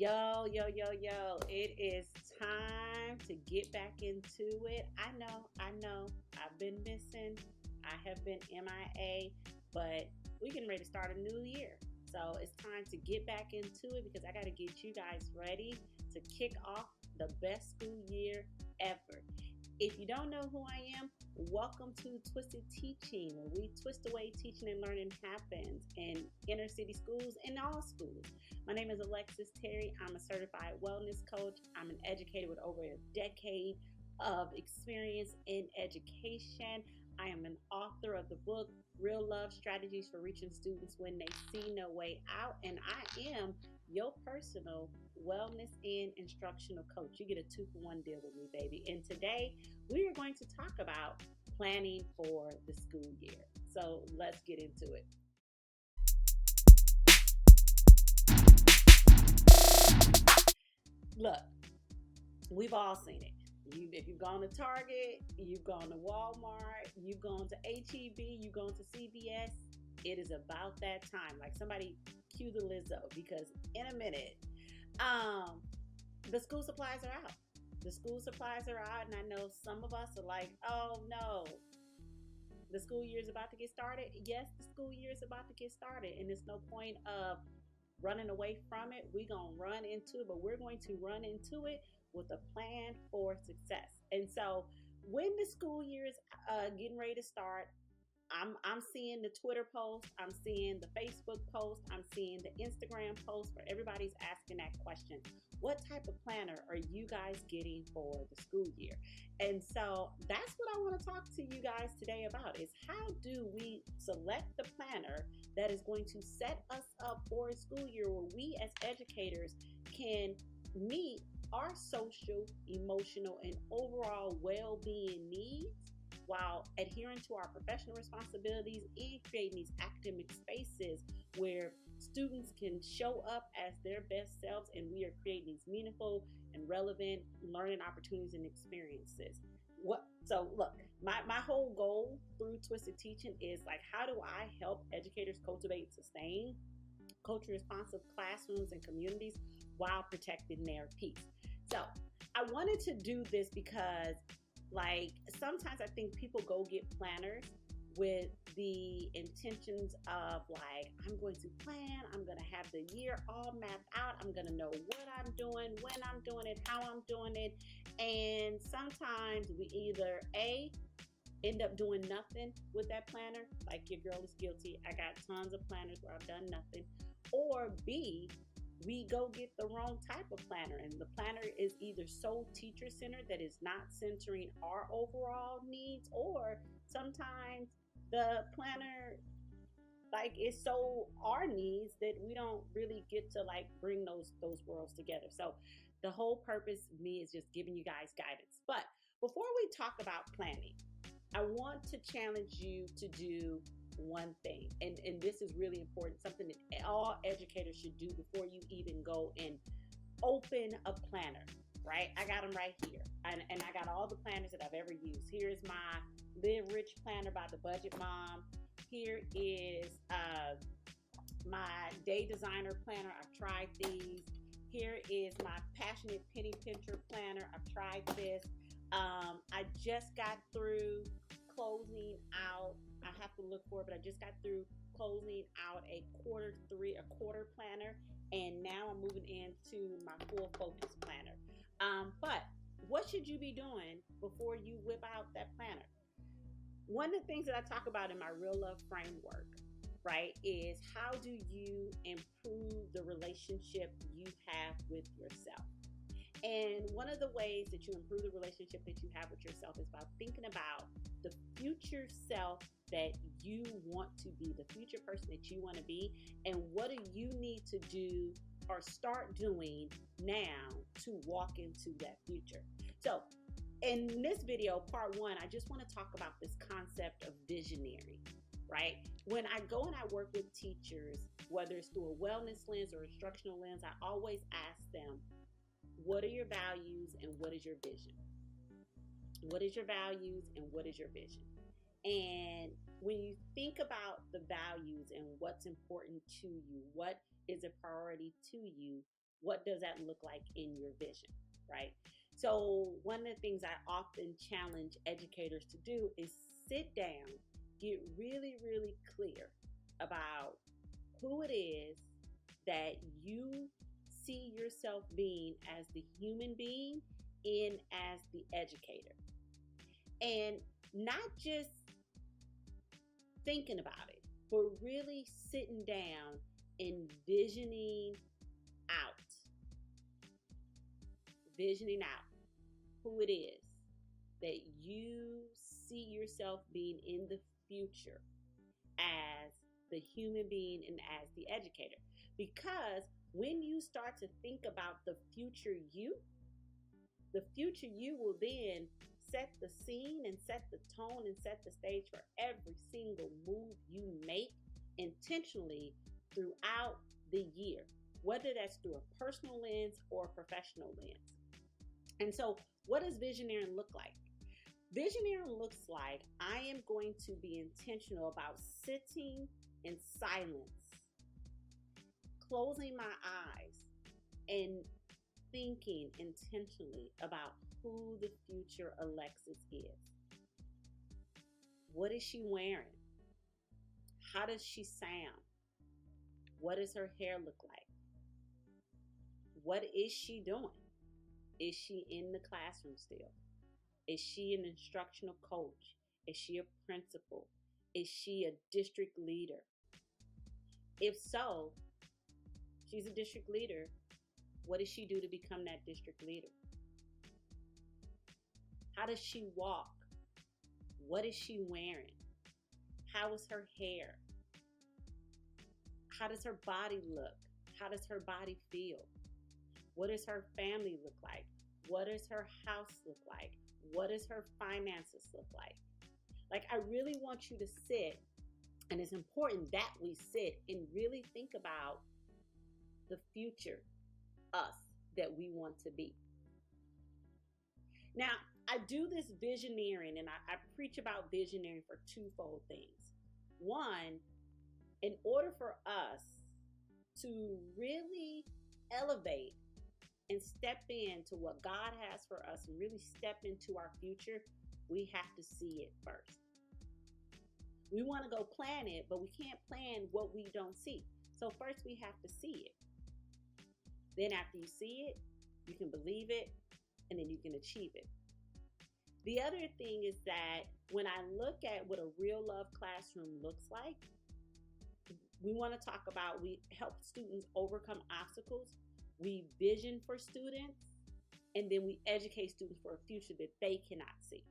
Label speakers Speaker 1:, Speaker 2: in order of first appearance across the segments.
Speaker 1: Yo. It is time to get back into it. I know. I've been missing. I have been MIA, but we're getting ready to start a new year. So it's time to get back into it because I got to get you guys ready to kick off the best school year ever. If you don't know who I am, welcome to Twisted Teaching, where we twist the way teaching and learning happens in inner city schools and all schools. My name is Alexis Terry. I'm a certified wellness coach. I'm an educator with over a decade of experience in education. I am an author of the book Real Love Strategies for Reaching Students When They See No Way Out, and I am your personal wellness and instructional coach. You get a 2-for-1 deal with me, baby. And today we are going to talk about planning for the school year. So let's get into it. Look, we've all seen it. If you've gone to Target, you've gone to Walmart, you've gone to HEB, you've gone to CVS, it is about that time. Like somebody cue the Lizzo because in a minute, um, the school supplies are out. The school supplies are out, and I know some of us are like, oh no, the school year is about to get started. Yes, the school year is about to get started, and there's no point of running away from it. We're going to run into it, but we're going to run into it with a plan for success. And so when the school year is getting ready to start, I'm seeing the Twitter post, I'm seeing the Facebook post, I'm seeing the Instagram post where everybody's asking that question. What type of planner are you guys getting for the school year? And so that's what I want to talk to you guys today about is how do we select the planner that is going to set us up for a school year where we as educators can meet our social, emotional, and overall well-being needs while adhering to our professional responsibilities and creating these academic spaces where students can show up as their best selves and we are creating these meaningful and relevant learning opportunities and experiences. Look, my whole goal through Twisted Teaching is like how do I help educators cultivate and sustain culture responsive classrooms and communities while protecting their peace. So I wanted to do this because like sometimes I think people go get planners with the intentions of like, I'm going to plan, I'm going to have the year all mapped out, I'm going to know what I'm doing, when I'm doing it, how I'm doing it. And sometimes we either end up doing nothing with that planner, like your girl is guilty. I got tons of planners where I've done nothing. Or B, we go get the wrong type of planner, and the planner is either so teacher centered that is not centering our overall needs, or sometimes the planner like is so our needs that we don't really get to like bring those worlds together. So the whole purpose of me is just giving you guys guidance. But before we talk about planning, I want to challenge you to do one thing, and this is really important, something that all educators should do before you even go and open a planner, right? I got them right here, and I got all the planners that I've ever used. Here's my Live Rich planner by the Budget Mom. Here is my Day Designer planner. I've tried these. Here is my Passionate Penny Pincher planner. I've tried this. I just got through closing out. I have to look for it, but I just got through closing out a quarter planner, and now I'm moving into my full focus planner. But what should you be doing before you whip out that planner? One of the things that I talk about in my Real Love framework, right, is how do you improve the relationship you have with yourself? And one of the ways that you improve the relationship that you have with yourself is by thinking about the future self that you want to be, the future person that you want to be, and what do you need to do or start doing now to walk into that future. So in this video, part one, I just want to talk about this concept of visioneering, right? When I go and I work with teachers, whether it's through a wellness lens or instructional lens, I always ask them, what are your values and what is your vision? What is your values and what is your vision? And when you think about the values and what's important to you, what is a priority to you, What does that look like in your vision, right? So, one of the things I often challenge educators to do is sit down, get really, really clear about who it is that you see yourself being as the human being and as the educator. And not just thinking about it, but really sitting down, envisioning out, visioning out who it is that you see yourself being in the future as the human being and as the educator. Because when you start to think about the future you will then set the scene and set the tone and set the stage for every single move you make intentionally throughout the year, whether that's through a personal lens or a professional lens. And so, what does visioneering look like? Visioneering looks like I am going to be intentional about sitting in silence, closing my eyes, and thinking intentionally about who the future Alexis is. What is she wearing? How does she sound? What does her hair look like? What is she doing? Is she in the classroom still? Is she an instructional coach? Is she a principal? Is she a district leader? If so, she's a district leader. What does she do to become that district leader? How does she walk? What is she wearing? How is her hair? How does her body look? How does her body feel? What does her family look like? What does her house look like? What does her finances look like? Like, I really want you to sit, and it's important that we sit and really think about the future us that we want to be. Now, I do this visioneering, and I preach about visioneering for twofold things. One, in order for us to really elevate and step into what God has for us and really step into our future, we have to see it first. We want to go plan it, but we can't plan what we don't see. So first we have to see it. Then after you see it, you can believe it, and then you can achieve it. The other thing is that when I look at what a real love classroom looks like, we want to talk about, we help students overcome obstacles, we vision for students, and then we educate students for a future that they cannot see.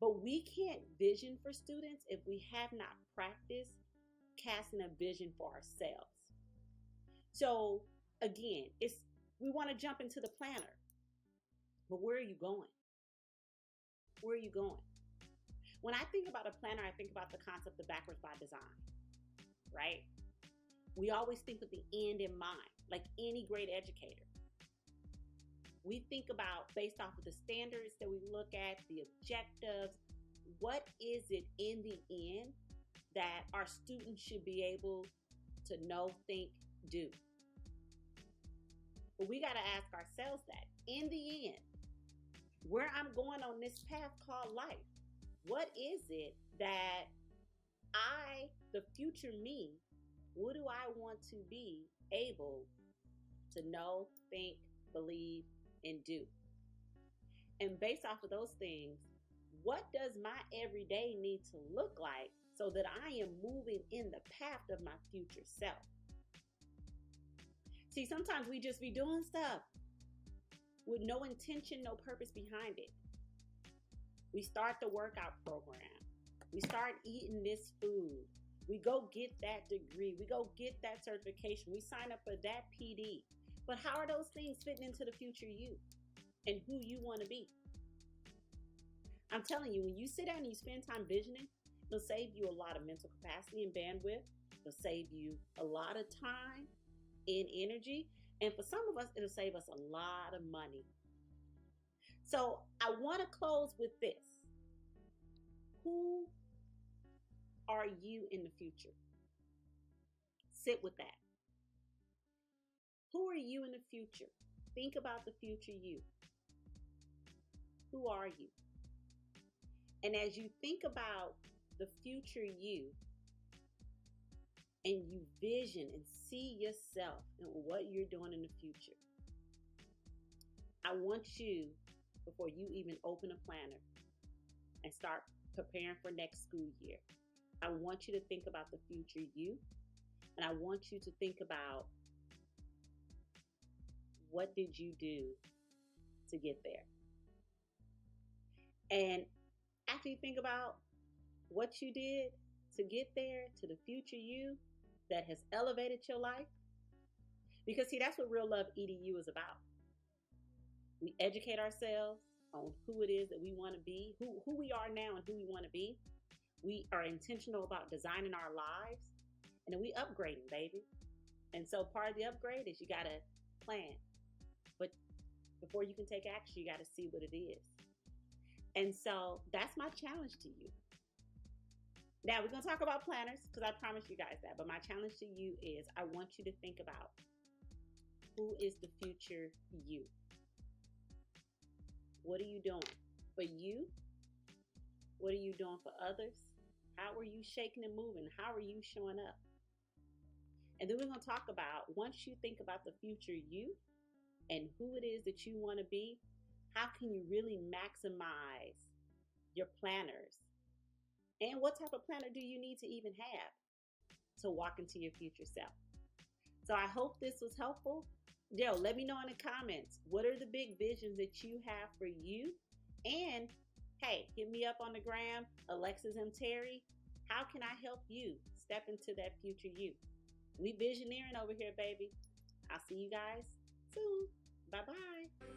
Speaker 1: But we can't vision for students if we have not practiced casting a vision for ourselves. So again, we want to jump into the planner, but where are you going? Where are you going? When I think about a planner, I think about the concept of backwards by design, right? We always think with the end in mind, like any great educator. We think about, based off of the standards that we look at, the objectives, what is it in the end that our students should be able to know, think, do? But we got to ask ourselves that. In the end, where I'm going on this path called life, what is it that the future me, what do I want to be able to know, think, believe, and do? And based off of those things, what does my everyday need to look like so that I am moving in the path of my future self? See, sometimes we just be doing stuff with no intention, no purpose behind it. We start the workout program. We start eating this food. We go get that degree. We go get that certification. We sign up for that PD. But how are those things fitting into the future you and who you want to be? I'm telling you, when you sit down and you spend time visioning, it'll save you a lot of mental capacity and bandwidth. It'll save you a lot of time and energy. And for some of us, it'll save us a lot of money. So I want to close with this. Who are you in the future? Sit with that. Who are you in the future? Think about the future you. Who are you? And as you think about the future you and you vision and see yourself and what you're doing in the future, I want you, before you even open a planner and start preparing for next school year, I want you to think about the future you, and I want you to think about what did you do to get there. And after you think about what you did to get there, to the future you that has elevated your life, because see, that's what Real Love EDU is about. We educate ourselves on who it is that we want to be, who we are now and who we want to be. We are intentional about designing our lives, and then we upgrading, baby. And so part of the upgrade is you got to plan. But before you can take action, you got to see what it is. And so that's my challenge to you. Now, we're going to talk about planners because I promised you guys that. But my challenge to you is I want you to think about who is the future you. What are you doing for you? What are you doing for others? How are you shaking and moving? How are you showing up? And then we're going to talk about, once you think about the future you and who it is that you want to be, how can you really maximize your planners? And what type of planner do you need to even have to walk into your future self? So I hope this was helpful. Yo, let me know in the comments, what are the big visions that you have for you? And hey, hit me up on the gram, Alexis M. Terry. How can I help you step into that future you? We visioneering over here, baby. I'll see you guys soon. Bye-bye.